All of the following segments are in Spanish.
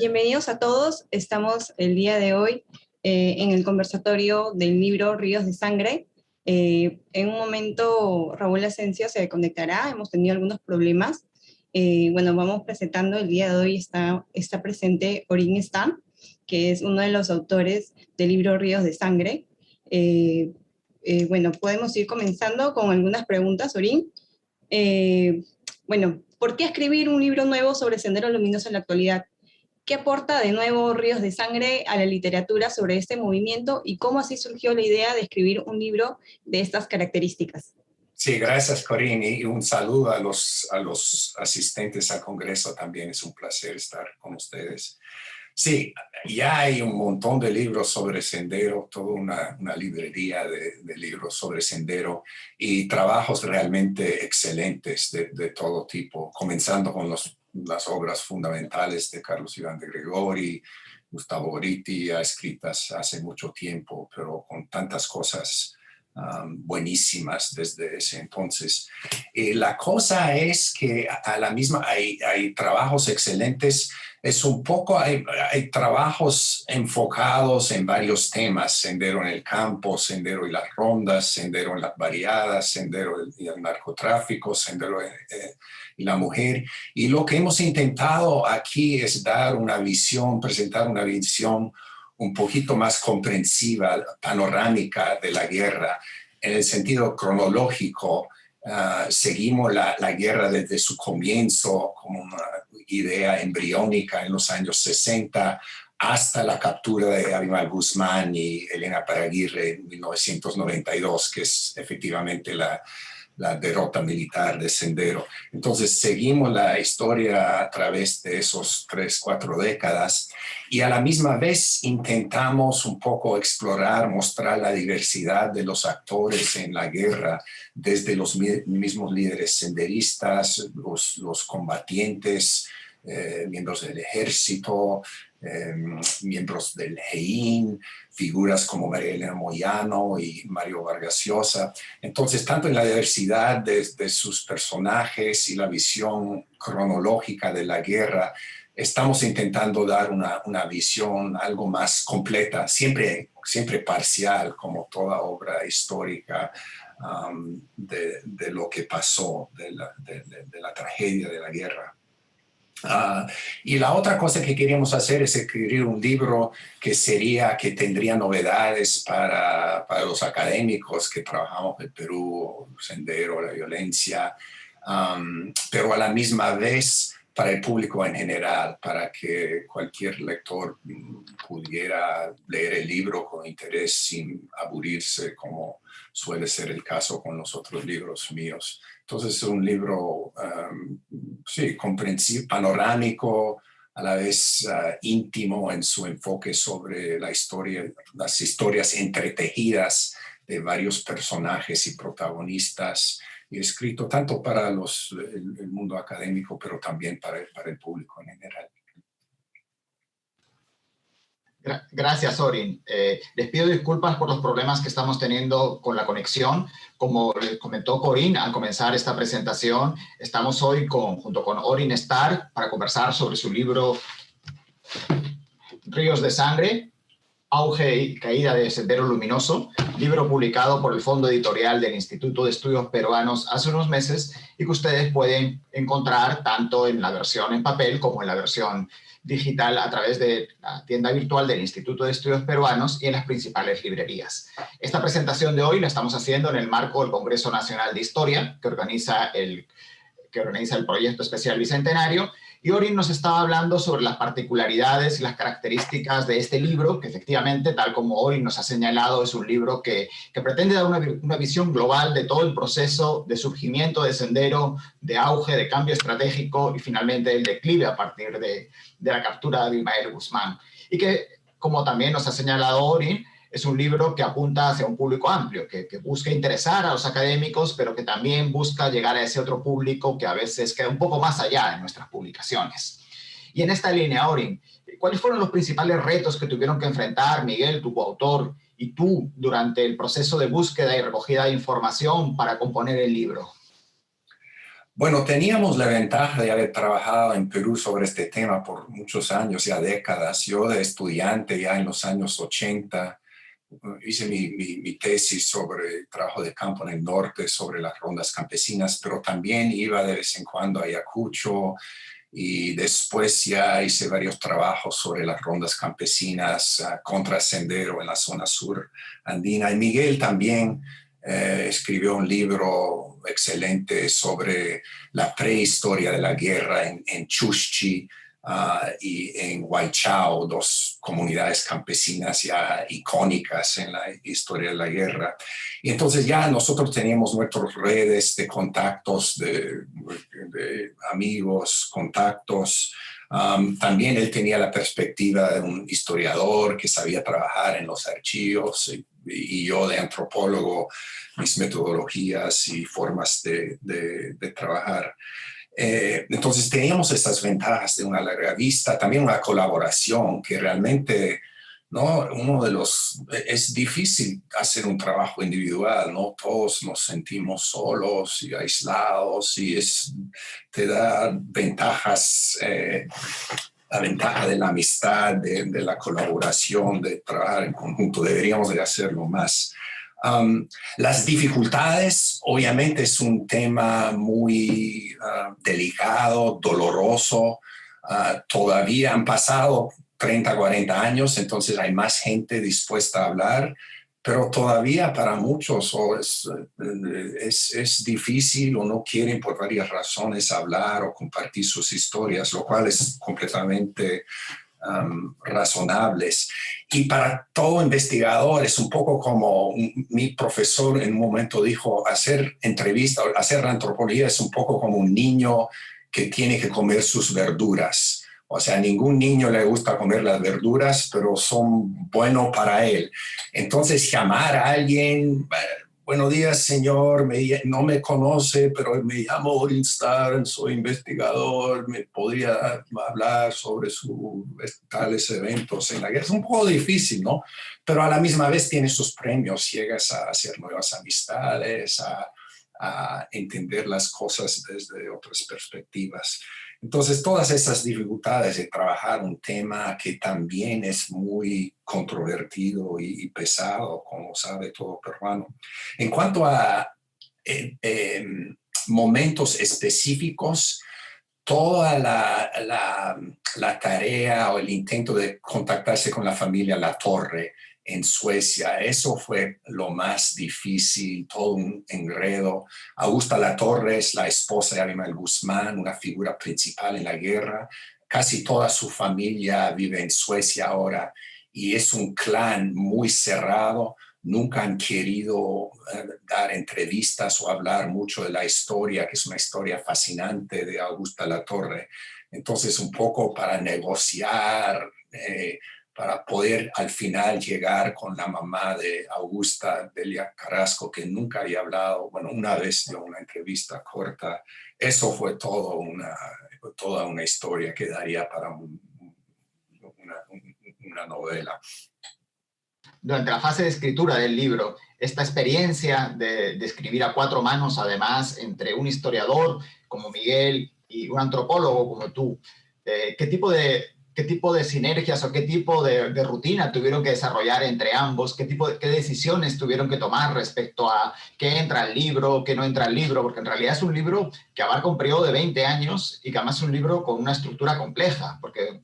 Bienvenidos a todos. Estamos el día de hoy en el conversatorio del libro Ríos de Sangre. En un momento Raúl Asensio se conectará, hemos tenido algunos problemas. Bueno, vamos presentando, el día de hoy está presente Orin Stam, que es uno de los autores del libro Ríos de Sangre. Bueno, podemos ir comenzando con algunas preguntas, Orin. Bueno, ¿por qué escribir un libro nuevo sobre Sendero Luminoso en la actualidad? ¿Qué aporta de nuevo Ríos de Sangre a la literatura sobre este movimiento y cómo así surgió la idea de escribir un libro de estas características? Sí, gracias, Corinne, y un saludo a los asistentes al Congreso también. Es un placer estar con ustedes. Sí, ya hay un montón de libros sobre Sendero, toda una librería de libros sobre Sendero y trabajos realmente excelentes de todo tipo, comenzando con las obras fundamentales de Carlos Iván de Gregori, Gustavo Gorriti, ya escritas hace mucho tiempo, pero con tantas cosas buenísimas desde ese entonces. La cosa es que a la misma hay trabajos excelentes. Es un poco, hay trabajos enfocados en varios temas: Sendero en el campo, Sendero y las rondas, Sendero en las variadas, Sendero y el narcotráfico, Sendero y la mujer. Y lo que hemos intentado aquí es dar una visión, presentar una visión un poquito más comprensiva, panorámica de la guerra, en el sentido cronológico. Seguimos la guerra desde su comienzo como una idea embriónica en los años 60 hasta la captura de Abimael Guzmán y Elena Paraguirre en 1992, que es efectivamente la derrota militar de Sendero. Entonces seguimos la historia a través de esos 3-4 décadas y a la misma vez intentamos un poco explorar, mostrar la diversidad de los actores en la guerra, desde los mismos líderes senderistas, los combatientes, miembros del ejército, miembros del GEIN, figuras como María Elena Moyano y Mario Vargas Llosa. Entonces, tanto en la diversidad de sus personajes y la visión cronológica de la guerra, estamos intentando dar una visión algo más completa, siempre parcial, como toda obra histórica, de lo que pasó, de la tragedia de la guerra. Y la otra cosa que queríamos hacer es escribir un libro que tendría novedades para los académicos que trabajamos en Perú, Sendero, la violencia, pero a la misma vez para el público en general, para que cualquier lector pudiera leer el libro con interés sin aburrirse, como suele ser el caso con los otros libros míos. Entonces es un libro, sí, comprensivo, panorámico, a la vez íntimo en su enfoque sobre la historia, las historias entretejidas de varios personajes y protagonistas, y escrito tanto para el mundo académico, pero también para el público en general. Gracias, Orin. Les pido disculpas por los problemas que estamos teniendo con la conexión. Como les comentó Corinne al comenzar esta presentación, estamos hoy junto con Orin Stark para conversar sobre su libro Ríos de Sangre, Auge y Caída de Sendero Luminoso, libro publicado por el Fondo Editorial del Instituto de Estudios Peruanos hace unos meses y que ustedes pueden encontrar tanto en la versión en papel como en la versión digital a través de la tienda virtual del Instituto de Estudios Peruanos y en las principales librerías. Esta presentación de hoy la estamos haciendo en el marco del Congreso Nacional de Historia que organiza el Proyecto Especial Bicentenario, y Orin nos estaba hablando sobre las particularidades y las características de este libro, que efectivamente, tal como Orin nos ha señalado, es un libro que pretende dar una visión global de todo el proceso de surgimiento de Sendero, de auge, de cambio estratégico y finalmente el declive a partir de la captura de Abimael Guzmán. Y que, como también nos ha señalado Orin, es un libro que apunta hacia un público amplio, que busca interesar a los académicos, pero que también busca llegar a ese otro público que a veces queda un poco más allá de nuestras publicaciones. Y en esta línea, Orin, ¿cuáles fueron los principales retos que tuvieron que enfrentar Miguel, tu coautor, y tú durante el proceso de búsqueda y recogida de información para componer el libro? Bueno, teníamos la ventaja de haber trabajado en Perú sobre este tema por muchos años, ya décadas. Yo de estudiante ya en los años 80 hice mi tesis sobre trabajo de campo en el norte, sobre las rondas campesinas, pero también iba de vez en cuando a Ayacucho y después ya hice varios trabajos sobre las rondas campesinas contra sendero en la zona sur andina. Y Miguel también escribió un libro excelente sobre la prehistoria de la guerra en Chuschi y en Huaychao, dos comunidades campesinas ya icónicas en la historia de la guerra. Y entonces ya nosotros teníamos nuestras redes de contactos, de amigos, contactos. También él tenía la perspectiva de un historiador que sabía trabajar en los archivos y yo de antropólogo, mis metodologías y formas de trabajar. Entonces teníamos estas ventajas de una larga vista, también una colaboración que realmente, ¿no? Es difícil hacer un trabajo individual, ¿no? Todos nos sentimos solos y aislados y te da ventajas, la ventaja de la amistad, de la colaboración, de trabajar en conjunto. Deberíamos de hacerlo más. Las dificultades, obviamente, es un tema muy delicado, doloroso. Todavía han pasado 30, 40 años, entonces hay más gente dispuesta a hablar, pero todavía para muchos es difícil o no quieren por varias razones hablar o compartir sus historias, lo cual es completamente razonables. Y para todo investigador es un poco como mi profesor en un momento dijo, hacer entrevistas, hacer antropología es un poco como un niño que tiene que comer sus verduras. O sea, a ningún niño le gusta comer las verduras, pero son buenos para él. Entonces, llamar a alguien, buenos días, señor, no me conoce, pero me llamo Orinstar, soy investigador, me podría hablar sobre tales eventos en la guerra. Es un poco difícil, ¿no? Pero a la misma vez tiene sus premios, llegas a hacer nuevas amistades, a entender las cosas desde otras perspectivas. Entonces, todas esas dificultades de trabajar un tema que también es muy controvertido y pesado, como sabe todo peruano. En cuanto a momentos específicos, toda la tarea o el intento de contactarse con la familia La Torre en Suecia, eso fue lo más difícil, todo un enredo. Augusta Latorre es la esposa de Abimael Guzmán, una figura principal en la guerra. Casi toda su familia vive en Suecia ahora y es un clan muy cerrado. Nunca han querido dar entrevistas o hablar mucho de la historia, que es una historia fascinante de Augusta Latorre. Entonces, un poco para negociar, para poder al final llegar con la mamá de Augusta, Delia Carrasco, que nunca había hablado, bueno, una vez dio una entrevista corta. Eso fue toda una historia que daría para una novela. Durante la fase de escritura del libro, esta experiencia de escribir a cuatro manos, además, entre un historiador como Miguel y un antropólogo como tú, ¿qué tipo de sinergias o qué tipo de rutina tuvieron que desarrollar entre ambos? ¿Qué decisiones tuvieron que tomar respecto a qué entra al libro, qué no entra al libro? Porque en realidad es un libro que abarca un periodo de 20 años y que además es un libro con una estructura compleja, porque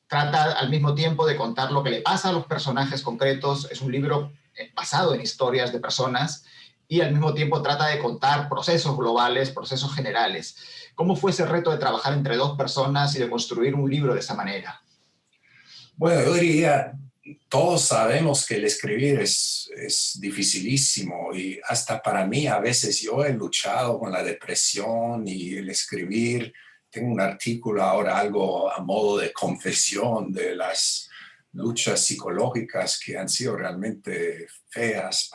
trata al mismo tiempo de contar lo que le pasa a los personajes concretos. Es un libro basado en historias de personas y al mismo tiempo trata de contar procesos globales, procesos generales. ¿Cómo fue ese reto de trabajar entre dos personas y de construir un libro de esa manera? Bueno, yo diría, todos sabemos que el escribir es dificilísimo y hasta para mí a veces yo he luchado con la depresión y el escribir. Tengo un artículo ahora, algo a modo de confesión de las luchas psicológicas que han sido realmente feas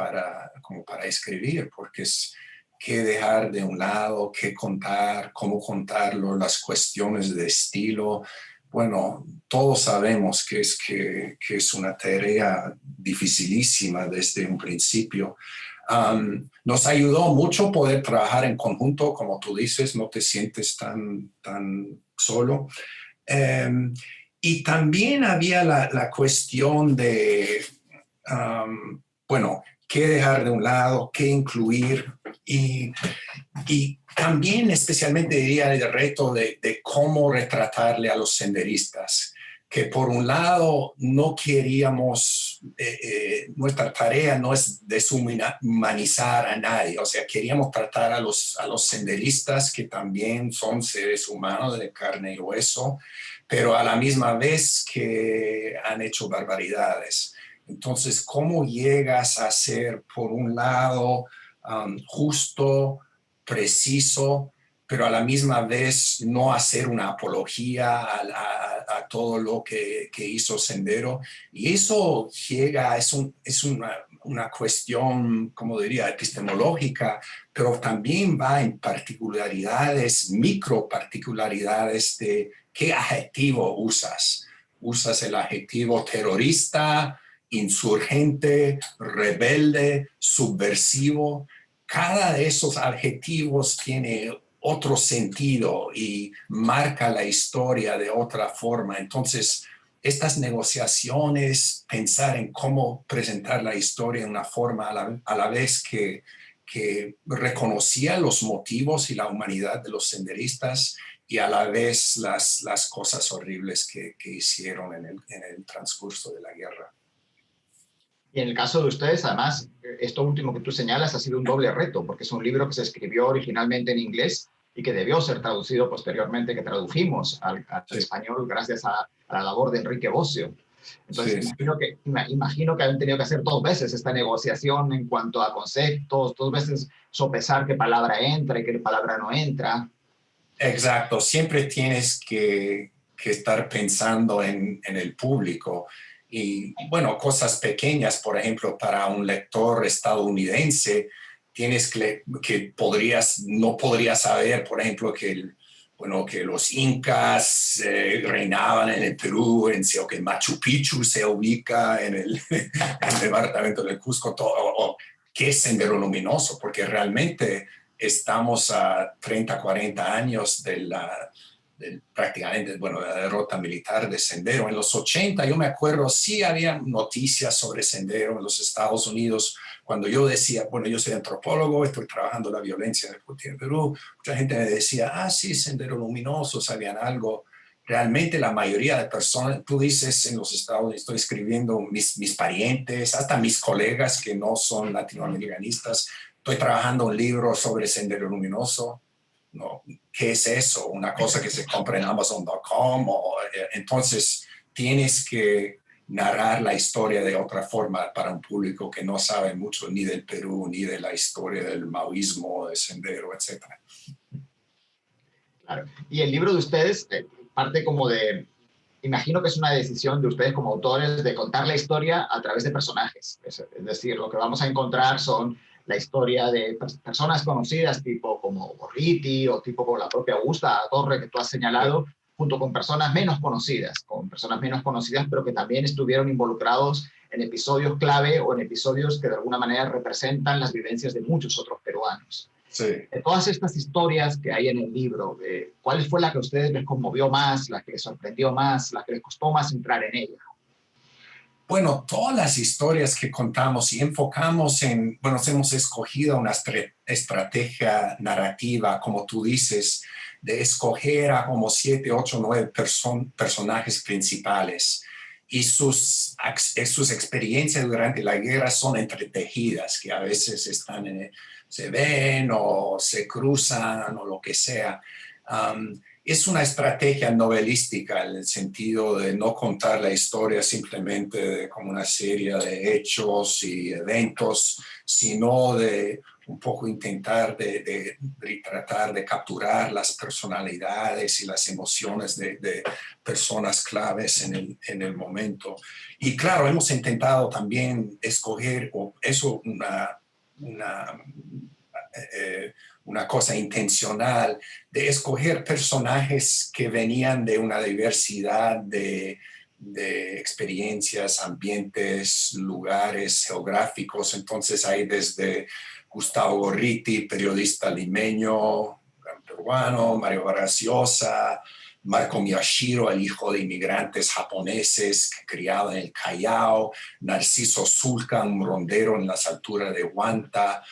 como para escribir, porque es qué dejar de un lado, qué contar, cómo contarlo, las cuestiones de estilo. Bueno, todos sabemos que es una tarea dificilísima desde un principio. Nos ayudó mucho poder trabajar en conjunto, como tú dices, no te sientes tan solo. Y también había la cuestión de, bueno, qué dejar de un lado, qué incluir y también especialmente diría el reto de cómo retratarle a los senderistas, que por un lado no queríamos, nuestra tarea no es deshumanizar a nadie, o sea, queríamos tratar a los senderistas que también son seres humanos de carne y hueso, pero a la misma vez que han hecho barbaridades. Entonces, ¿cómo llegas a ser, por un lado, justo, preciso, pero a la misma vez no hacer una apología a todo lo que hizo Sendero? Y eso llega, es una cuestión, como diría, epistemológica, pero también va en particularidades, micro particularidades de qué adjetivo usas. ¿Usas el adjetivo terrorista, insurgente, rebelde, subversivo? Cada de esos adjetivos tiene otro sentido y marca la historia de otra forma. Entonces, estas negociaciones, pensar en cómo presentar la historia de una forma a la vez que reconocía los motivos y la humanidad de los senderistas y a la vez las cosas horribles que hicieron en el transcurso de la guerra. Y en el caso de ustedes, además, esto último que tú señalas ha sido un doble reto, porque es un libro que se escribió originalmente en inglés y que debió ser traducido posteriormente, que tradujimos al español gracias a la labor de Enrique Bossio. Entonces, Sí, imagino que han tenido que hacer 2 veces esta negociación en cuanto a conceptos, 2 veces sopesar qué palabra entra y qué palabra no entra. Exacto, siempre tienes que estar pensando en el público. Y bueno, cosas pequeñas, por ejemplo, para un lector estadounidense, tienes que no podrías saber, por ejemplo, que los incas reinaban en el Perú, o que Machu Picchu se ubica en el departamento del Cusco, o qué es Sendero Luminoso, porque realmente estamos a 30, 40 años prácticamente, bueno, de la derrota militar de Sendero. En los 80, yo me acuerdo, sí había noticias sobre Sendero en los Estados Unidos. Cuando yo decía, bueno, yo soy antropólogo, estoy trabajando la violencia en Perú, mucha gente me decía, sí, Sendero Luminoso, sabían algo. Realmente la mayoría de personas, tú dices en los Estados Unidos, estoy escribiendo mis parientes, hasta mis colegas que no son latinoamericanistas, estoy trabajando un libro sobre Sendero Luminoso. No, ¿qué es eso? Una cosa que se compra en Amazon.com. Entonces, tienes que narrar la historia de otra forma para un público que no sabe mucho ni del Perú, ni de la historia del maoísmo, de Sendero, etc. Claro. Y el libro de ustedes parte como de, imagino que es una decisión de ustedes como autores de contar la historia a través de personajes. Es decir, lo que vamos a encontrar son la historia de personas conocidas, tipo como Gorriti o tipo como la propia Augusta Torre que tú has señalado, junto con personas menos conocidas, pero que también estuvieron involucrados en episodios clave o en episodios que de alguna manera representan las vivencias de muchos otros peruanos. Sí. De todas estas historias que hay en el libro, ¿cuál fue la que a ustedes les conmovió más, la que les sorprendió más, la que les costó más entrar en ella? Bueno, todas las historias que contamos y enfocamos hemos escogido una estrategia narrativa, como tú dices, de escoger a como 7, 8, 9 personajes principales. Y sus experiencias durante la guerra son entretejidas, que a veces se ven o se cruzan o lo que sea. Es una estrategia novelística en el sentido de no contar la historia simplemente como una serie de hechos y eventos, sino de un poco intentar de tratar de capturar las personalidades y las emociones de personas claves en el momento. Y claro, hemos intentado también escoger una cosa intencional de escoger personajes que venían de una diversidad de de experiencias, ambientes, lugares geográficos. Entonces hay desde Gustavo Gorriti, periodista limeño, peruano, Mario Vargas Llosa, Marco Miyashiro, el hijo de inmigrantes japoneses criado en el Callao, Narciso Zulca, un rondero en las alturas de Huanta.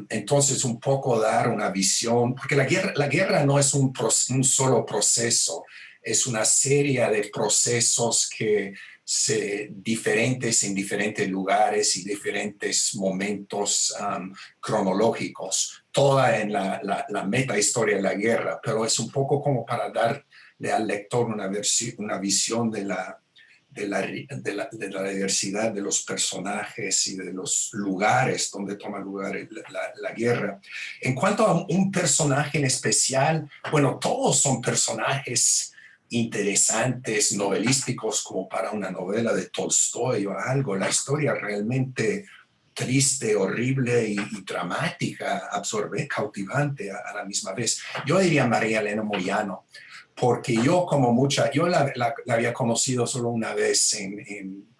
Entonces, un poco dar una visión, porque la guerra no es un solo proceso, es una serie de procesos que diferentes en diferentes lugares y diferentes momentos cronológicos, toda en la meta historia de la guerra, pero es un poco como para darle al lector una visión de la diversidad de los personajes y de los lugares donde toma lugar la guerra. En cuanto a un personaje en especial, bueno, todos son personajes interesantes, novelísticos, como para una novela de Tolstoy o algo. La historia realmente triste, horrible y dramática, cautivante a la misma vez. Yo diría María Elena Moyano, porque yo la había conocido solo una vez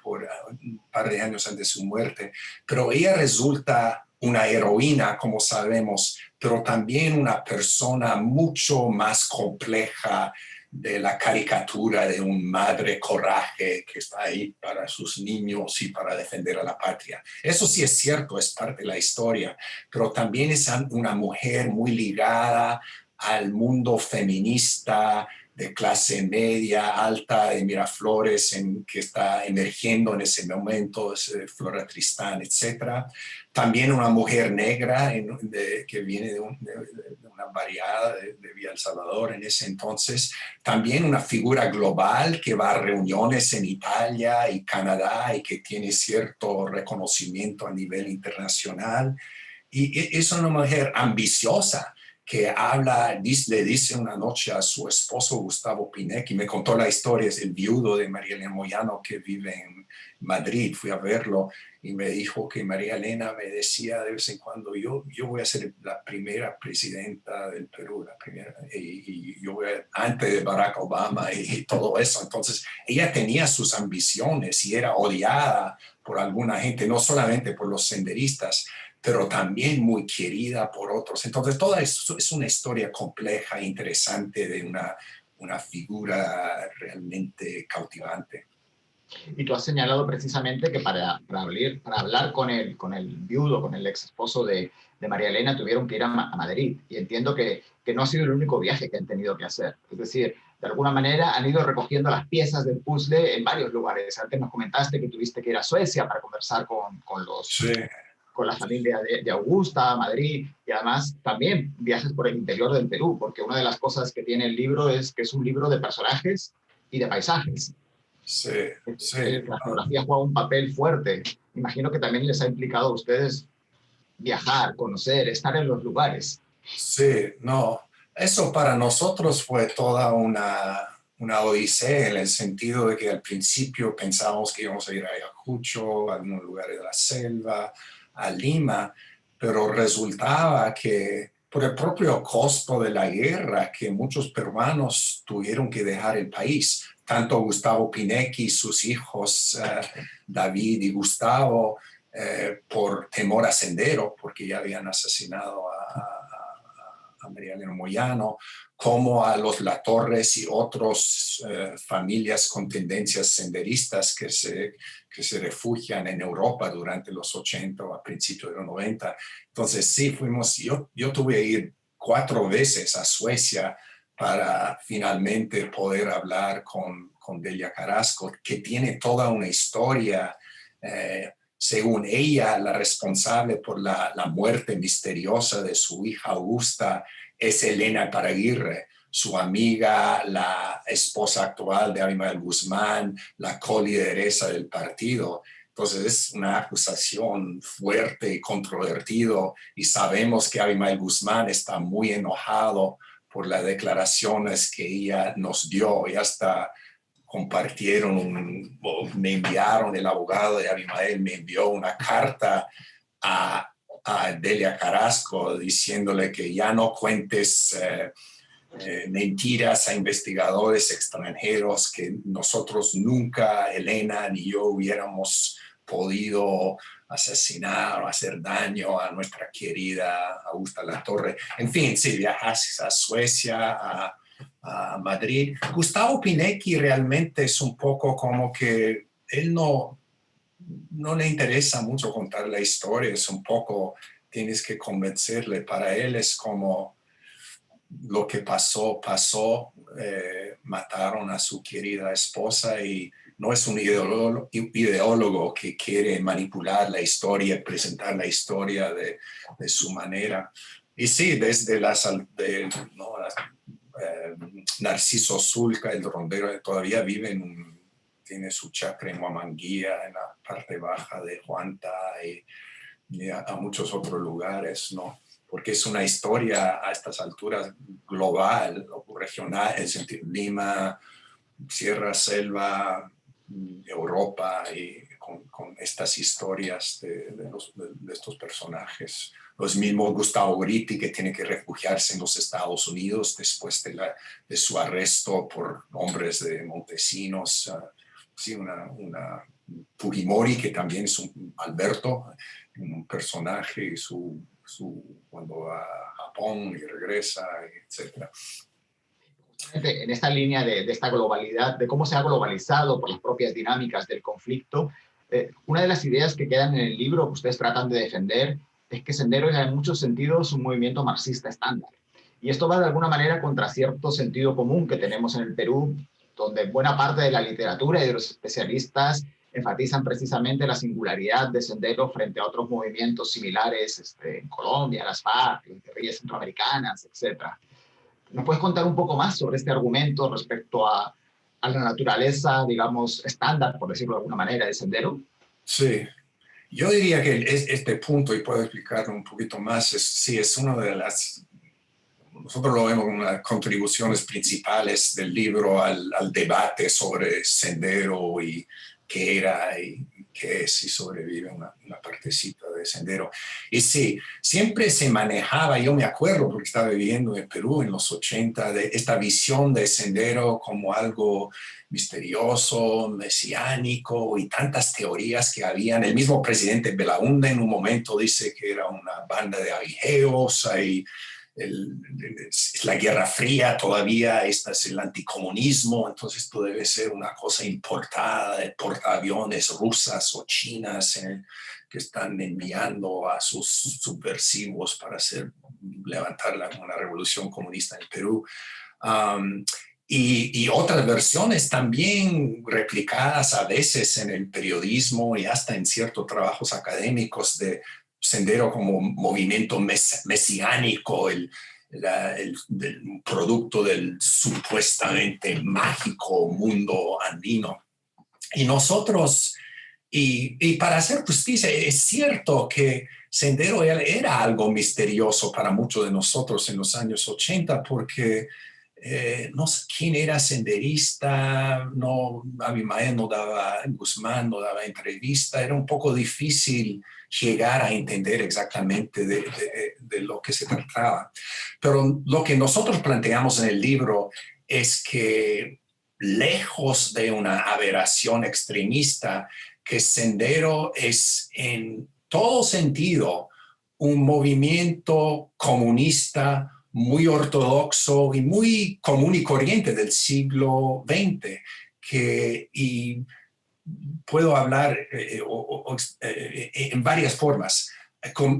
por un par de años antes de su muerte, pero ella resulta una heroína, como sabemos, pero también una persona mucho más compleja de la caricatura de un madre coraje que está ahí para sus niños y para defender a la patria. Eso sí es cierto, es parte de la historia, pero también es una mujer muy ligada al mundo feminista de clase media, alta, de Miraflores, que está emergiendo en ese momento, Flora Tristán, etc. También una mujer negra que viene de una variada de Villa El Salvador en ese entonces. También una figura global que va a reuniones en Italia y Canadá y que tiene cierto reconocimiento a nivel internacional. Y es una mujer ambiciosa, que le dice una noche a su esposo Gustavo Pinecki, me contó la historia, es el viudo de María Elena Moyano que vive en Madrid, fui a verlo y me dijo que María Elena me decía de vez en cuando, yo voy a ser la primera presidenta del Perú, y yo antes de Barack Obama y todo eso. Entonces ella tenía sus ambiciones y era odiada por alguna gente, no solamente por los senderistas, pero también muy querida por otros. Entonces, toda esto es una historia compleja e interesante de una figura realmente cautivante. Y tú has señalado precisamente que para hablar con el viudo, con el ex esposo de María Elena, tuvieron que ir a Madrid. Y entiendo que no ha sido el único viaje que han tenido que hacer. Es decir, de alguna manera han ido recogiendo las piezas del puzzle en varios lugares. Antes nos comentaste que tuviste que ir a Suecia para conversar con la familia de Augusta, Madrid, y además también viajes por el interior del Perú, porque una de las cosas que tiene el libro es que es un libro de personajes y de paisajes. Sí, sí. La geografía juega un papel fuerte. Imagino que también les ha implicado a ustedes viajar, conocer, estar en los lugares. Sí, no. Eso para nosotros fue toda una odisea, en el sentido de que al principio pensábamos que íbamos a ir a Ayacucho, a algunos lugares de la selva, a Lima, pero resultaba que por el propio costo de la guerra, que muchos peruanos tuvieron que dejar el país, tanto Gustavo Pinecki, sus hijos David y Gustavo, por temor a Sendero, porque ya habían asesinado a María Elena Moyano, como a los Latorres y otras familias con tendencias senderistas que se refugian en Europa durante los 80 o a principios de los 90. Entonces sí, yo tuve que ir 4 veces a Suecia para finalmente poder hablar con Delia Carrasco, que tiene toda una historia, según ella, la responsable por la muerte misteriosa de su hija Augusta es Elena Paraguirre, su amiga, la esposa actual de Abimael Guzmán, la colideresa del partido. Entonces es una acusación fuerte y controvertido, y sabemos que Abimael Guzmán está muy enojado por las declaraciones que ella nos dio, y hasta me enviaron, el abogado de Abimael me envió una carta a Delia Carrasco diciéndole que ya no cuentes mentiras a investigadores extranjeros que nosotros nunca, Elena ni yo, hubiéramos podido asesinar o hacer daño a nuestra querida Augusta Latorre. En fin, sí, viajas a Suecia, a Madrid. Gustavo Pinecchi realmente es un poco como que él no le interesa mucho contar la historia, es un poco, tienes que convencerle. Para él es como lo que pasó, mataron a su querida esposa y no es un ideólogo que quiere manipular la historia y presentar la historia de su manera. Y sí, desde Narciso Zulca, el rondero, todavía vive tiene su chacra en Huamanguía, en la parte baja de Huanta y a muchos otros lugares, ¿no? Porque es una historia a estas alturas global o regional, es decir, Lima, Sierra, Selva, Europa, y con estas historias de estos personajes. Los mismos Gustavo Gritti, que tiene que refugiarse en los Estados Unidos después de su arresto por hombres de Montesinos. Sí, una Fujimori, que también es un personaje, y cuando va a Japón y regresa, etc. En esta línea de esta globalidad, de cómo se ha globalizado por las propias dinámicas del conflicto, una de las ideas que quedan en el libro que ustedes tratan de defender es que Sendero es en muchos sentidos un movimiento marxista estándar. Y esto va de alguna manera contra cierto sentido común que tenemos en el Perú, donde buena parte de la literatura y de los especialistas enfatizan precisamente la singularidad de Sendero frente a otros movimientos similares en Colombia, las FARC, las guerrillas centroamericanas, etc. ¿Nos puedes contar un poco más sobre este argumento respecto a la naturaleza, digamos, estándar, por decirlo de alguna manera, de Sendero? Sí, yo diría que este punto, y puedo explicarlo un poquito más, es uno de nosotros lo vemos como una de las contribuciones principales del libro al debate sobre Sendero y qué era y qué es, y sobrevive una partecita de Sendero. Y sí, siempre se manejaba, yo me acuerdo porque estaba viviendo en Perú en los 80, de esta visión de Sendero como algo misterioso, mesiánico, y tantas teorías que habían. El mismo presidente Belaúnde en un momento dice que era una banda de avijeos, y la Guerra Fría todavía, es el anticomunismo, entonces esto debe ser una cosa importada de portaaviones rusas o chinas que están enviando a sus subversivos para levantar una revolución comunista en Perú. Y otras versiones también replicadas a veces en el periodismo y hasta en ciertos trabajos académicos de Sendero como movimiento mesiánico, el producto del supuestamente mágico mundo andino. Y nosotros, y para hacer justicia, es cierto que Sendero era algo misterioso para muchos de nosotros en los años 80, porque no sé quién era senderista, Abimael Guzmán no daba entrevista, era un poco difícil llegar a entender exactamente de lo que se trataba. Pero lo que nosotros planteamos en el libro es que, lejos de una aberración extremista, que Sendero es en todo sentido un movimiento comunista muy ortodoxo y muy común y corriente del siglo XX, y puedo hablar en varias formas.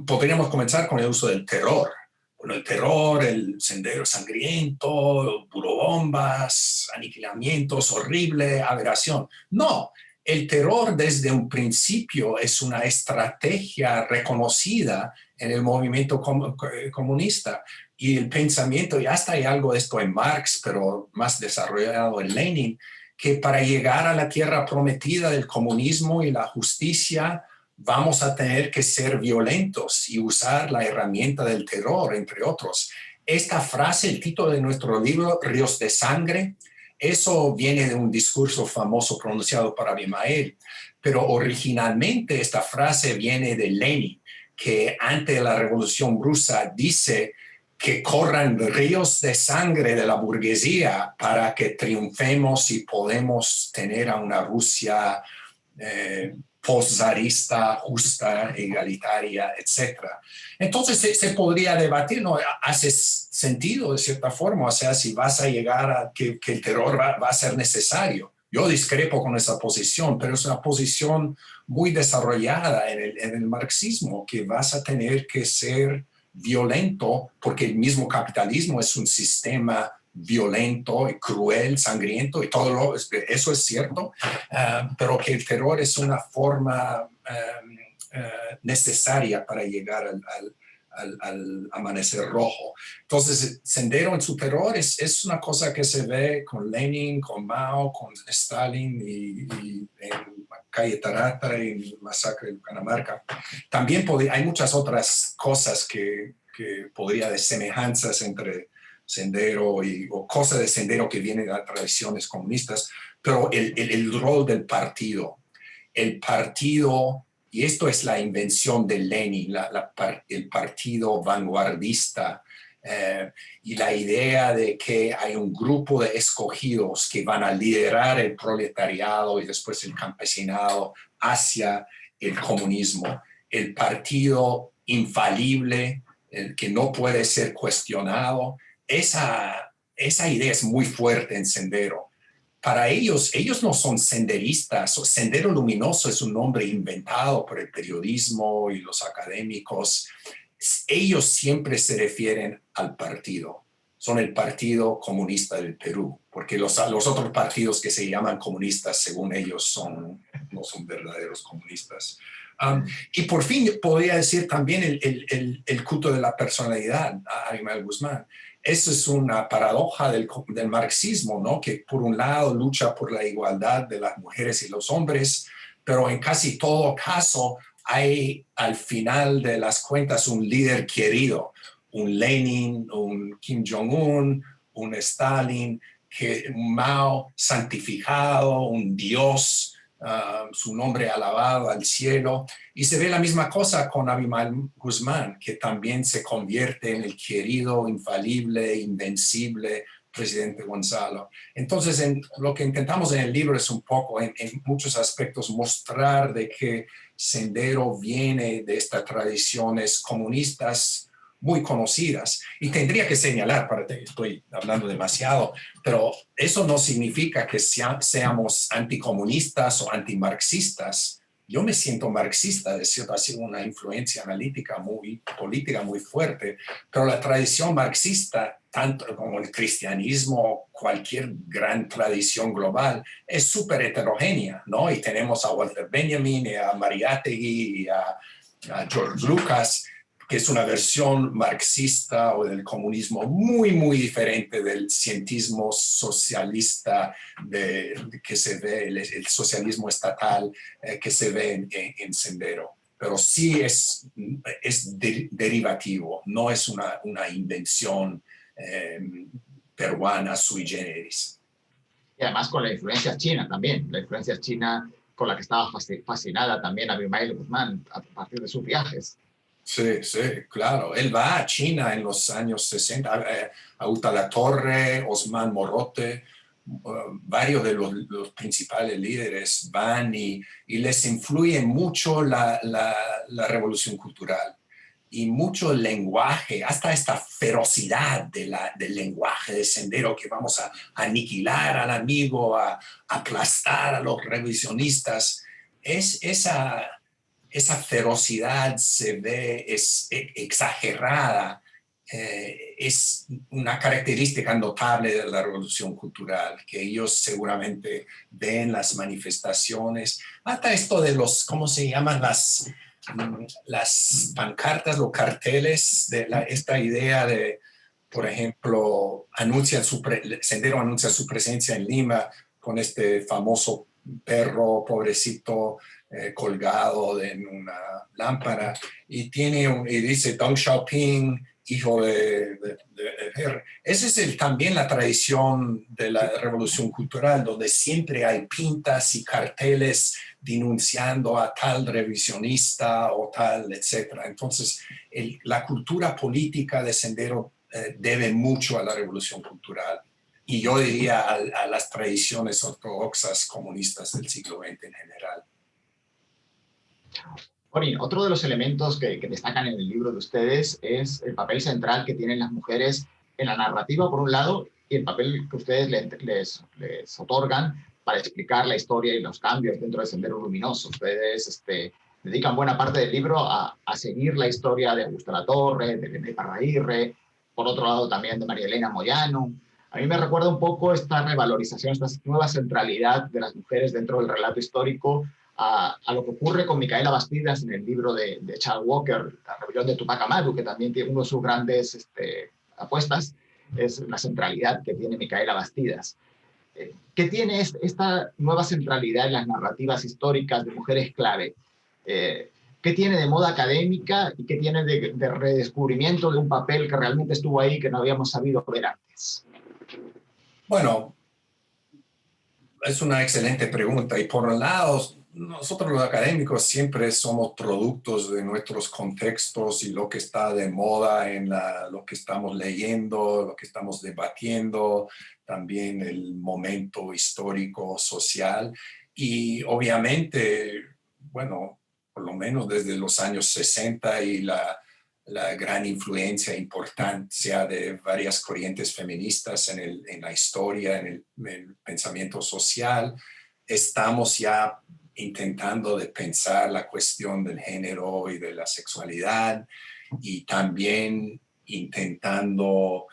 Podríamos comenzar con el uso del terror. Bueno, el terror, el sendero sangriento, burobombas, aniquilamientos, horrible, aberración. No, el terror desde un principio es una estrategia reconocida en el movimiento comunista. Y el pensamiento, y hasta hay algo de esto en Marx, pero más desarrollado en Lenin, que para llegar a la tierra prometida del comunismo y la justicia vamos a tener que ser violentos y usar la herramienta del terror, entre otros. Esta frase, el título de nuestro libro, Ríos de Sangre, eso viene de un discurso famoso pronunciado por Abimael, pero originalmente esta frase viene de Lenin, que antes de la Revolución Rusa dice que corran ríos de sangre de la burguesía para que triunfemos y podemos tener a una Rusia postzarista, justa, igualitaria, etc. Entonces se podría debatir, ¿no? Hace sentido de cierta forma, o sea, si vas a llegar a que el terror va a ser necesario. Yo discrepo con esa posición, pero es una posición muy desarrollada en el marxismo, que vas a tener que ser violento, porque el mismo capitalismo es un sistema violento y cruel, sangriento, y todo eso es cierto, pero que el terror es una forma necesaria para llegar al amanecer rojo. Entonces, Sendero en su terror es una cosa que se ve con Lenin, con Mao, con Stalin y en Calle Tarata y el masacre de Canamarca. También hay muchas otras cosas que podría de semejanzas entre Sendero o cosas de Sendero que vienen de las tradiciones comunistas, pero el rol del partido. El partido, y esto es la invención de Lenin, el partido vanguardista, y la idea de que hay un grupo de escogidos que van a liderar el proletariado y después el campesinado hacia el comunismo. El partido infalible, el que no puede ser cuestionado. Esa idea es muy fuerte en Sendero. Para ellos no son senderistas. Sendero Luminoso es un nombre inventado por el periodismo y los académicos. Ellos siempre se refieren al partido. Son el Partido Comunista del Perú, porque los otros partidos que se llaman comunistas, según ellos, no son verdaderos comunistas. Y por fin podría decir también el culto de la personalidad a Abimael Guzmán. Eso es una paradoja del marxismo, ¿no? Que por un lado lucha por la igualdad de las mujeres y los hombres, pero en casi todo caso hay al final de las cuentas un líder querido, un Lenin, un Kim Jong-un, un Stalin, un Mao santificado, un dios, su nombre alabado al cielo. Y se ve la misma cosa con Abimael Guzmán, que también se convierte en el querido, infalible, invencible presidente Gonzalo. Entonces, lo que intentamos en el libro es un poco, en muchos aspectos, mostrar de que Sendero viene de estas tradiciones comunistas muy conocidas. Y tendría que señalar, estoy hablando demasiado, pero eso no significa que seamos anticomunistas o antimarxistas. Yo me siento marxista, es cierto, ha sido una influencia analítica política muy fuerte, pero la tradición marxista, tanto como el cristianismo, cualquier gran tradición global, es súper heterogénea, ¿no? Y tenemos a Walter Benjamin, y a Mariátegui, y a George Lucas, que es una versión marxista o del comunismo muy, muy diferente del cientismo socialista que se ve, el socialismo estatal que se ve en Sendero. Pero sí es derivativo, no es una invención peruana sui generis. Y además con la influencia china también, la influencia china con la que estaba fascinada también Abimael Guzmán a partir de sus viajes. Sí, sí, claro. Él va a China en los años 60, a Uta La Torre, Osman Morote, varios de los principales líderes van y les influye mucho la revolución cultural y mucho el lenguaje, hasta esta ferocidad del lenguaje de Sendero, que vamos a aniquilar al amigo, a aplastar a los revisionistas. Esa ferocidad se ve, es exagerada, es una característica notable de la revolución cultural, que ellos seguramente ven las manifestaciones, hasta esto de ¿cómo se llaman? Las pancartas, los carteles, esta idea de, por ejemplo, Sendero anuncia su presencia en Lima con este famoso perro pobrecito colgado en una lámpara y dice Deng Xiaoping, hijo de esa es también la tradición de la revolución cultural, donde siempre hay pintas y carteles denunciando a tal revisionista o tal, etcétera. Entonces, la cultura política de Sendero debe mucho a la revolución cultural. Y yo diría a las tradiciones ortodoxas comunistas del siglo XX en general. Corín, otro de los elementos que destacan en el libro de ustedes es el papel central que tienen las mujeres en la narrativa, por un lado, y el papel que ustedes les otorgan para explicar la historia y los cambios dentro del Sendero Luminoso. Ustedes dedican buena parte del libro a seguir la historia de Augusta Latorre, de René Parraguirre, por otro lado también de María Elena Moyano. A mí me recuerda un poco esta revalorización, esta nueva centralidad de las mujeres dentro del relato histórico a lo que ocurre con Micaela Bastidas en el libro de Charles Walker, La rebelión de Tupac Amaru, que también tiene uno de sus grandes apuestas, es la centralidad que tiene Micaela Bastidas. ¿Qué tiene esta nueva centralidad en las narrativas históricas de mujeres clave? ¿Qué tiene de moda académica y qué tiene de redescubrimiento de un papel que realmente estuvo ahí que no habíamos sabido ver antes? Bueno, es una excelente pregunta. Y por un lado, nosotros los académicos siempre somos productos de nuestros contextos y lo que está de moda en lo que estamos leyendo, lo que estamos debatiendo, también el momento histórico, social. Y obviamente, bueno, por lo menos desde los años 60 y la gran influencia e importancia de varias corrientes feministas en la historia, en el pensamiento social, estamos ya intentando de pensar la cuestión del género y de la sexualidad y también intentando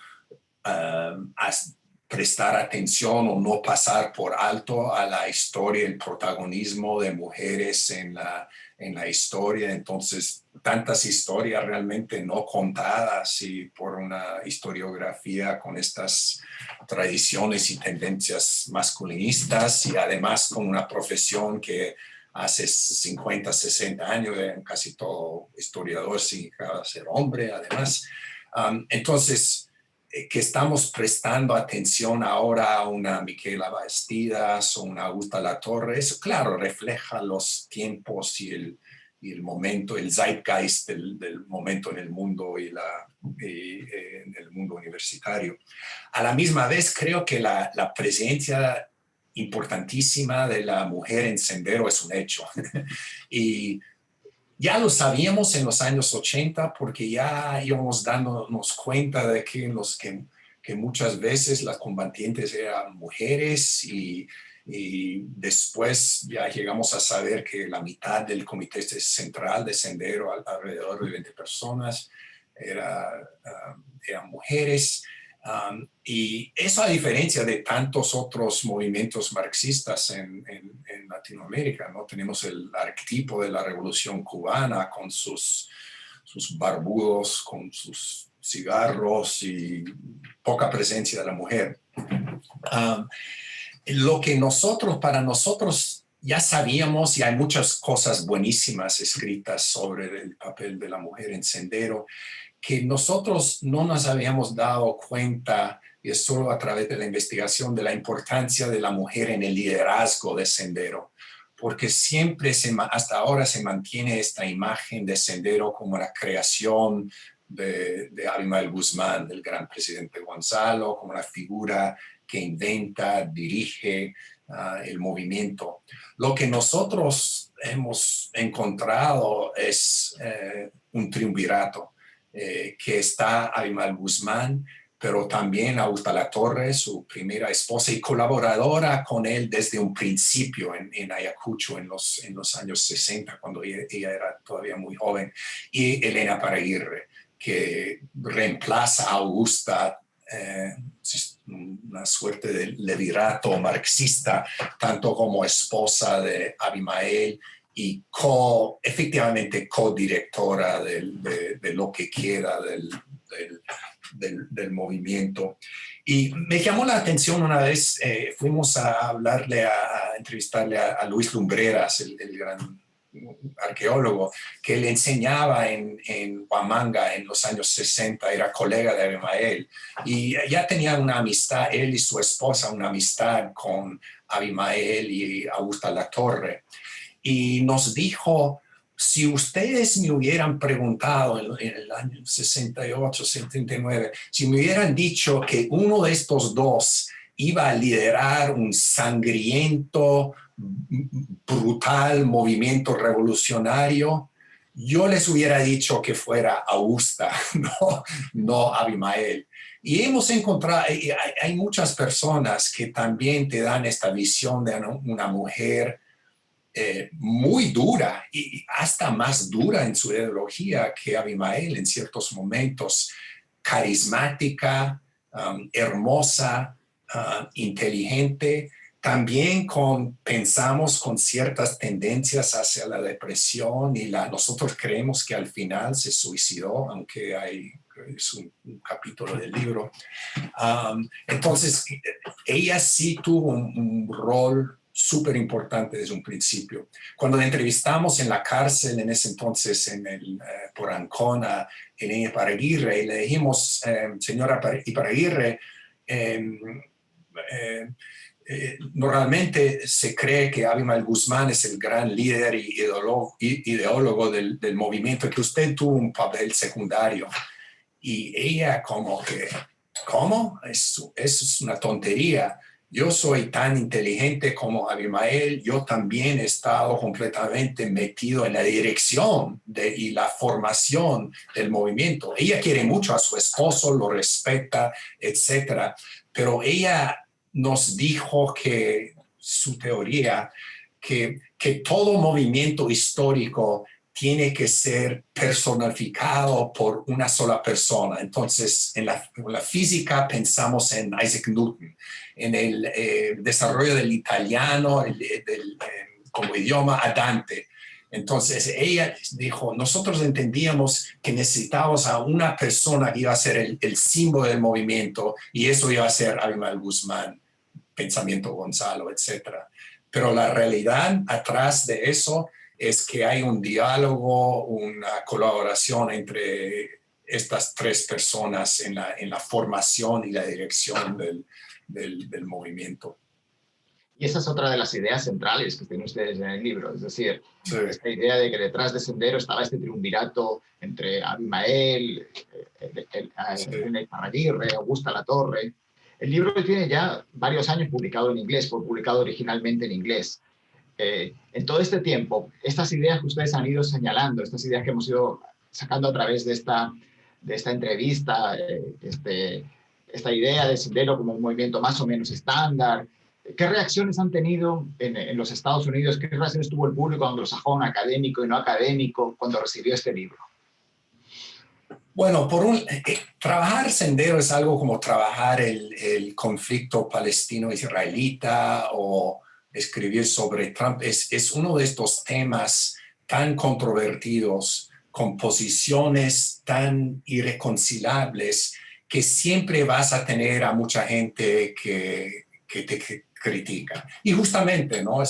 prestar atención o no pasar por alto a la historia, el protagonismo de mujeres en la historia. Entonces, tantas historias realmente no contadas y por una historiografía con estas tradiciones y tendencias masculinistas y además con una profesión que hace 50, 60 años casi todo historiador significaba ser hombre, además. Entonces, que estamos prestando atención ahora a una Micaela Bastidas o una Augusta Latorre, eso claro refleja los tiempos y el momento, el zeitgeist del momento en el mundo y en el mundo universitario. A la misma vez creo que la presencia importantísima de la mujer en Sendero es un hecho. Y ya lo sabíamos en los años 80 porque ya íbamos dándonos cuenta de que muchas veces las combatientes eran mujeres y después ya llegamos a saber que la mitad del comité central de Sendero, alrededor de 20 personas, eran mujeres. Y eso a diferencia de tantos otros movimientos marxistas en Latinoamérica, ¿no? Tenemos el arquetipo de la Revolución Cubana con sus barbudos, con sus cigarros y poca presencia de la mujer. Lo que para nosotros ya sabíamos, y hay muchas cosas buenísimas escritas sobre el papel de la mujer en Sendero, que nosotros no nos habíamos dado cuenta, y es solo a través de la investigación, de la importancia de la mujer en el liderazgo de Sendero, porque siempre, hasta ahora, se mantiene esta imagen de Sendero como la creación de Abimael Guzmán, del gran presidente Gonzalo, como la figura que inventa, dirige el movimiento. Lo que nosotros hemos encontrado es un triunvirato. Que está Abimael Guzmán, pero también Augusta Latorre, su primera esposa y colaboradora con él desde un principio en Ayacucho en los años 60, cuando ella era todavía muy joven, y Elena Parraguirre, que reemplaza a Augusta, una suerte de levirato marxista, tanto como esposa de Abimael y efectivamente co-directora de lo que queda del movimiento. Y me llamó la atención una vez, fuimos a entrevistarle a Luis Lumbreras, el gran arqueólogo, que le enseñaba en Huamanga en los años 60, era colega de Abimael, y ya tenían una amistad, él y su esposa, una amistad con Abimael y Augusta Latorre. Y nos dijo si ustedes me hubieran preguntado en el año 68, 79, si me hubieran dicho que uno de estos dos iba a liderar un sangriento, brutal movimiento revolucionario, yo les hubiera dicho que fuera Augusta, no Abimael. Y hemos encontrado, hay muchas personas que también te dan esta visión de una mujer muy dura y hasta más dura en su ideología que Abimael en ciertos momentos, carismática, hermosa, inteligente, también pensamos con ciertas tendencias hacia la depresión y nosotros creemos que al final se suicidó, aunque es un capítulo del libro. Entonces, ella sí tuvo un rol súper importante desde un principio. Cuando la entrevistamos en la cárcel, en ese entonces por Ancona, a Elena Iparraguirre, le dijimos, señora Iparraguirre, normalmente se cree que Abimael Guzmán es el gran líder y ideólogo del movimiento, que usted tuvo un papel secundario. Y ella como que, ¿cómo? Eso es una tontería. Yo soy tan inteligente como Abimael, yo también he estado completamente metido en la dirección y la formación del movimiento. Ella quiere mucho a su esposo, lo respeta, etcétera, pero ella nos dijo que su teoría, que todo movimiento histórico tiene que ser personificado por una sola persona. Entonces, en la física pensamos en Isaac Newton, en el desarrollo del italiano como idioma a Dante. Entonces, ella dijo, nosotros entendíamos que necesitábamos a una persona que iba a ser el símbolo del movimiento, y eso iba a ser Abimael Guzmán, Pensamiento Gonzalo, etc. Pero la realidad atrás de eso es que hay un diálogo, una colaboración entre estas tres personas en la formación y la dirección del movimiento. Y esa es otra de las ideas centrales que tienen ustedes en el libro, es decir, sí, esta idea de que detrás de Sendero estaba este triunvirato entre Abimael, Elena Iparraguirre, Augusta Latorre. El libro tiene ya varios años publicado en inglés, fue publicado originalmente en inglés. En todo este tiempo, estas ideas que ustedes han ido señalando, estas ideas que hemos ido sacando a través de esta entrevista, esta idea de Sendero como un movimiento más o menos estándar, ¿qué reacciones han tenido en los Estados Unidos? ¿Qué reacciones tuvo el público anglosajón, académico y no académico, cuando recibió este libro? Bueno, trabajar Sendero es algo como trabajar el conflicto palestino-israelita o escribir sobre Trump. Es uno de estos temas tan controvertidos, con posiciones tan irreconciliables, que siempre vas a tener a mucha gente que te critica. Y justamente, ¿no?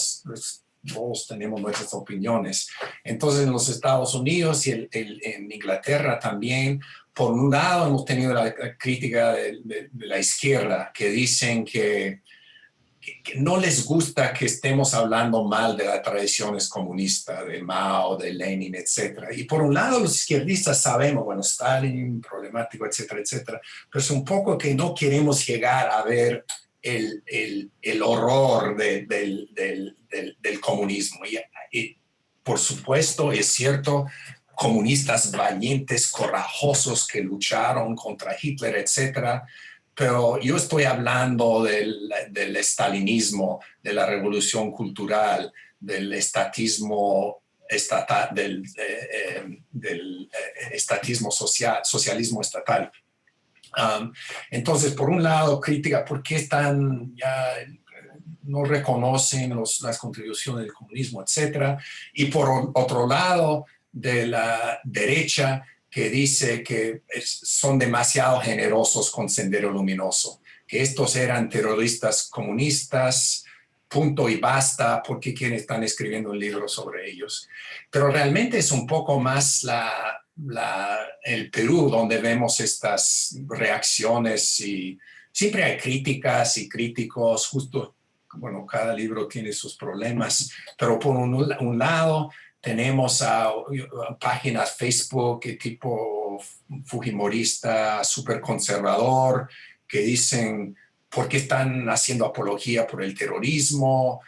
Todos tenemos nuestras opiniones. Entonces, en los Estados Unidos y en Inglaterra también, por un lado, hemos tenido la crítica de la izquierda, que dicen que no les gusta que estemos hablando mal de las tradiciones comunistas, de Mao, de Lenin, etc. Y por un lado, los izquierdistas sabemos, bueno, Stalin, problemático, etcétera, etcétera, pero es un poco que no queremos llegar a ver el horror del comunismo. Y por supuesto, es cierto, comunistas valientes, corajosos que lucharon contra Hitler, etcétera, pero yo estoy hablando del estalinismo, de la revolución cultural, del estatismo estatal, del estatismo social, socialismo estatal. Entonces, por un lado, crítica, ¿por qué no reconocen las contribuciones del comunismo, etcétera? Y por otro lado, de la derecha, que dice que son demasiado generosos con Sendero Luminoso, que estos eran terroristas comunistas, punto y basta, porque quienes están escribiendo un libro sobre ellos. Pero realmente es un poco más el Perú donde vemos estas reacciones, y siempre hay críticas y críticos, justo, bueno, cada libro tiene sus problemas, pero por un lado tenemos páginas Facebook tipo fujimorista, súper conservador, que dicen por qué están haciendo apología por el terrorismo.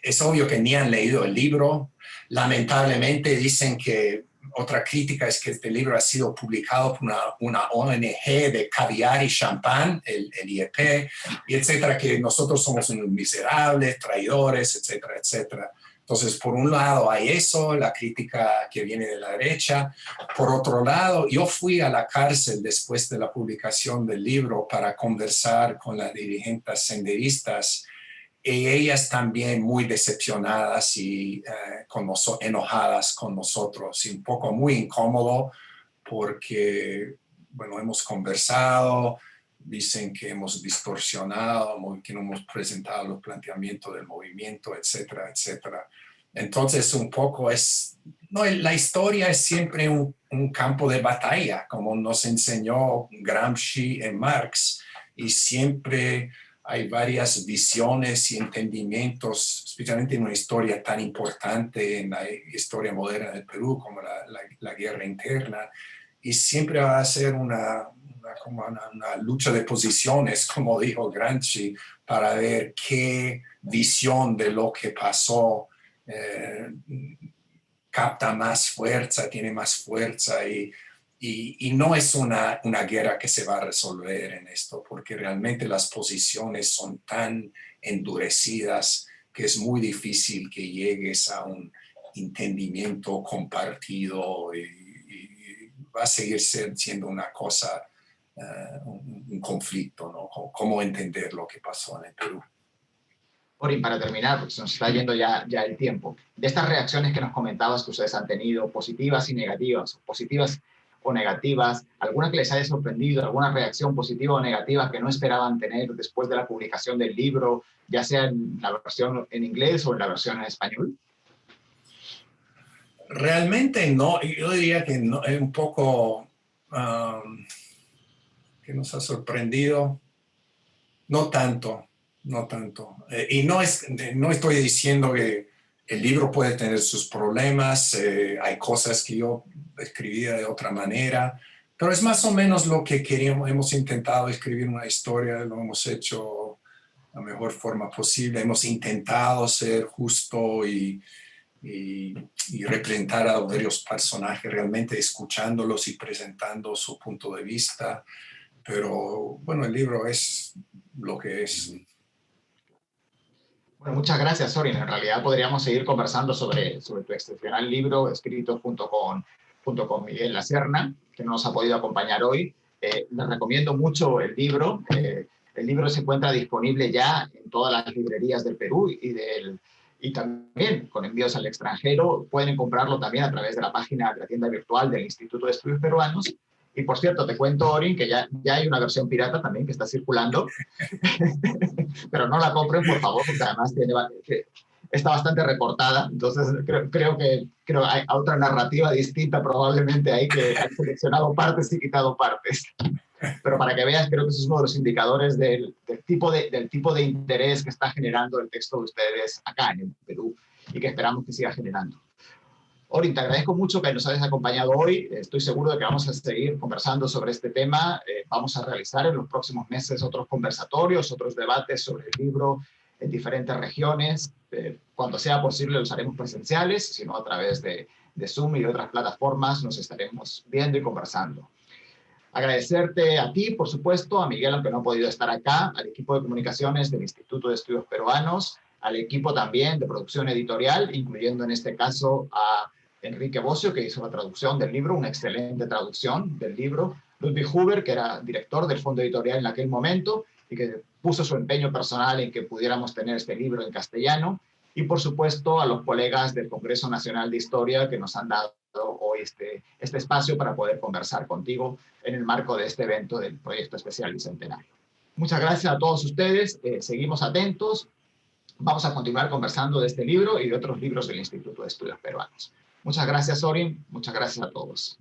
Es obvio que ni han leído el libro. Lamentablemente dicen que otra crítica es que este libro ha sido publicado por una ONG de caviar y champán, el IEP, y etcétera, que nosotros somos unos miserables, traidores, etcétera, etcétera. Entonces, por un lado hay eso, la crítica que viene de la derecha. Por otro lado, yo fui a la cárcel después de la publicación del libro para conversar con las dirigentes senderistas, y ellas también muy decepcionadas y enojadas con nosotros, y un poco muy incómodo porque, bueno, hemos conversado, dicen que hemos distorsionado, que no hemos presentado los planteamientos del movimiento, etcétera, etcétera. Entonces, un poco la historia es siempre un campo de batalla, como nos enseñó Gramsci en Marx, y siempre hay varias visiones y entendimientos, especialmente en una historia tan importante en la historia moderna del Perú como la guerra interna, y siempre va a ser una lucha de posiciones, como dijo Gramsci, para ver qué visión de lo que pasó capta más fuerza, tiene más fuerza, y no es una guerra que se va a resolver en esto, porque realmente las posiciones son tan endurecidas que es muy difícil que llegues a un entendimiento compartido, y va a seguir siendo una cosa, un conflicto, ¿no? ¿Cómo entender lo que pasó en el Perú? Orin, para terminar, porque se nos está yendo ya el tiempo, de estas reacciones que nos comentabas que ustedes han tenido, positivas y negativas, positivas o negativas, alguna que les haya sorprendido, alguna reacción positiva o negativa que no esperaban tener después de la publicación del libro, ya sea en la versión en inglés o en la versión en español? Realmente no, yo diría que no, es un poco que nos ha sorprendido, no tanto. Y no estoy diciendo que el libro puede tener sus problemas, hay cosas que yo escribía de otra manera, pero es más o menos lo que queríamos. Hemos intentado escribir una historia, lo hemos hecho de la mejor forma posible, hemos intentado ser justo y representar a varios personajes, realmente escuchándolos y presentando su punto de vista, pero bueno, el libro es lo que es. Bueno, muchas gracias, Sorin. En realidad podríamos seguir conversando sobre tu excepcional libro escrito junto con Miguel Lacerna, que no nos ha podido acompañar hoy. Les recomiendo mucho el libro. El libro se encuentra disponible ya en todas las librerías del Perú y también con envíos al extranjero. Pueden comprarlo también a través de la página de la tienda virtual del Instituto de Estudios Peruanos. Y por cierto, te cuento, Orin, que ya hay una versión pirata también que está circulando. Pero no la compren, por favor, porque además está bastante recortada. Entonces, creo que hay otra narrativa distinta probablemente ahí, que han seleccionado partes y quitado partes. Pero para que veas, creo que eso es uno de los indicadores del tipo de interés que está generando el texto de ustedes acá en el Perú y que esperamos que siga generando. Orin, te agradezco mucho que nos hayas acompañado hoy. Estoy seguro de que vamos a seguir conversando sobre este tema. Vamos a realizar en los próximos meses otros conversatorios, otros debates sobre el libro en diferentes regiones. Cuando sea posible los haremos presenciales, sino a través de Zoom y de otras plataformas nos estaremos viendo y conversando. Agradecerte a ti, por supuesto, a Miguel, aunque no ha podido estar acá, al equipo de comunicaciones del Instituto de Estudios Peruanos, al equipo también de producción editorial, incluyendo en este caso a Enrique Bocio, que hizo la traducción del libro, una excelente traducción del libro, Ludwig Huber, que era director del fondo editorial en aquel momento y que puso su empeño personal en que pudiéramos tener este libro en castellano, y por supuesto a los colegas del Congreso Nacional de Historia que nos han dado hoy este espacio para poder conversar contigo en el marco de este evento del Proyecto Especial Bicentenario. Muchas gracias a todos ustedes, seguimos atentos, vamos a continuar conversando de este libro y de otros libros del Instituto de Estudios Peruanos. Muchas gracias, Orin, muchas gracias a todos.